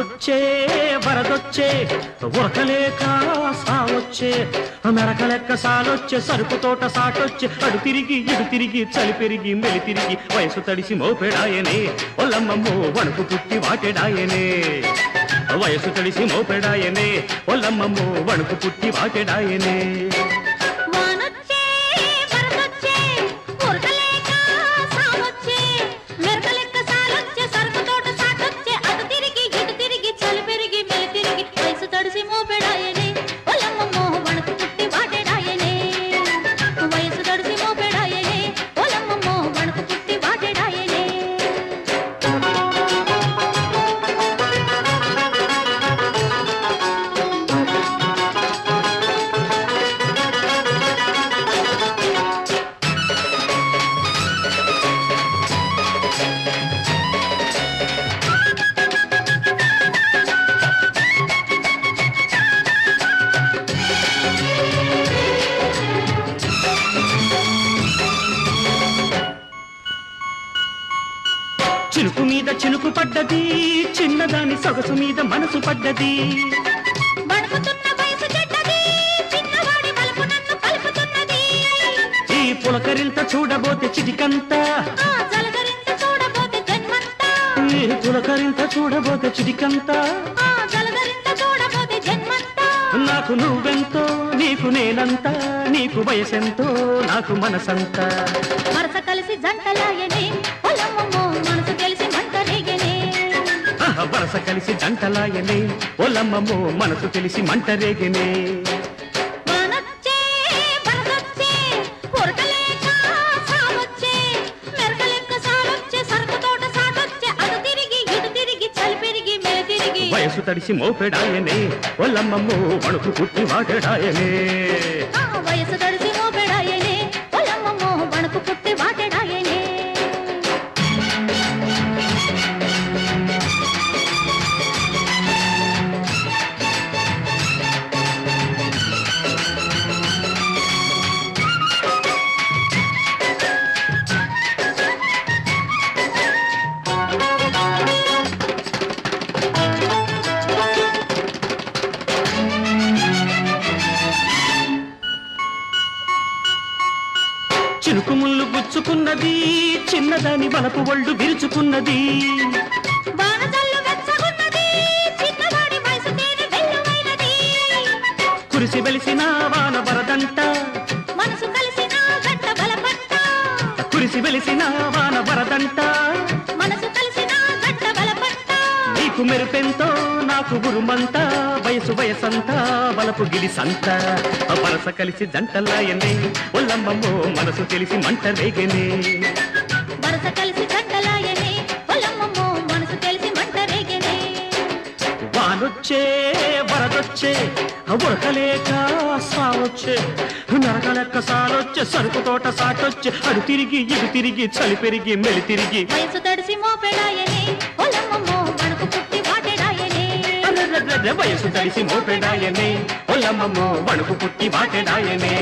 వానొచ్చే వరదొచ్చే ఉరకలేక సావొచ్చే మెరకలెక్క సాలొచ్చే సరుకు తోట సాటొచ్చే అడు తిరిగి ఇడు తిరిగి చలి పెరిగి మెలి తిరిగి వయసు తడిసి మోపెడాయనే ఒల్లమ్మమ్మో వణుకు పుట్టి వాటెడాయనే వయసు తడిసి మోపెడాయనే ఒల్లమ్మమ్మో వణుకు పుట్టి వాటెడాయనే చినుకు మీద చినుకు పడ్డది చిన్నదాని సొగసు మీద మనసు పడ్డది ఈ పులకరింత చూడబోతే చిటికంత ఈ పులకరింత చూడబోతే చిటికంత నాకు నువ్వెంతో నీకు నేనంత నీకు వయసెంతో నాకు మనసంతా వరస కలిసి జంటలాయనే ఒలమ్మమ్మో మనసు తెలిసి మంట రేగనే వరస కలిసి జంటలాయనే ఒలమ్మమ్మో మనసు తెలిసి మంట రేగనే వానొచ్చే వరదొచ్చే ఉరకలేక సావొచ్చే మెరకలెక్క సాలొచ్చే సరుకు తోట సాటొచ్చే అడు తిరిగి ఇడు తిరిగి చలి పెరిగి మెలి తిరిగి వయసు తడిసి మోపెడాయనే ఒల్లమ్మమ్మో వణుకు పుట్టి వాటెడాయనే వయసు తడిసి మోపెడాయనే ఒలమ్మమ్మో వణుకు పుట్టి వాటెడాయనే చినుకు ముళ్ళు గుచ్చుకున్నది చిన్నదాని వలపు ఒళ్ళు విరుచుకున్నది కురిసి వెలిసిన వాన వరదంట మనసు కలిసిన గంట బలపంట కురిసి వెలిసిన వాన వరదంట మనసు కలిసిన గంట బలపంట నీకు మెరుపెంతో నాకు గురుమంత వయసు వయసంతా వలపు గిలిసంత వరస కలిసి జంటలాయనే ఒల్లమ్మమ్మో మనసు తెలిసి మంట రేగనే వరస కలిసి జంటలాయనే ఒలమ్మమ్మో మనసు తెలిసి మంట రేగనే వానొచ్చే వరదొచ్చే ఉరకలేక సావొచ్చే నరకలెక్క సాలొచ్చే సరుకు తోట సాటొచ్చే అడు తిరిగి ఇడు తిరిగి చలి పెరిగి మెలి తిరిగి వయసు తడిసి మోపెడాయనే ఒలమ్మమ్మో వణుకు పుట్టి వాటెడాయనే వయసు తడిసి మోపెడాయనే ఒల్లమ్మమ్మో వణుకు పుట్టి వాటెడాయనే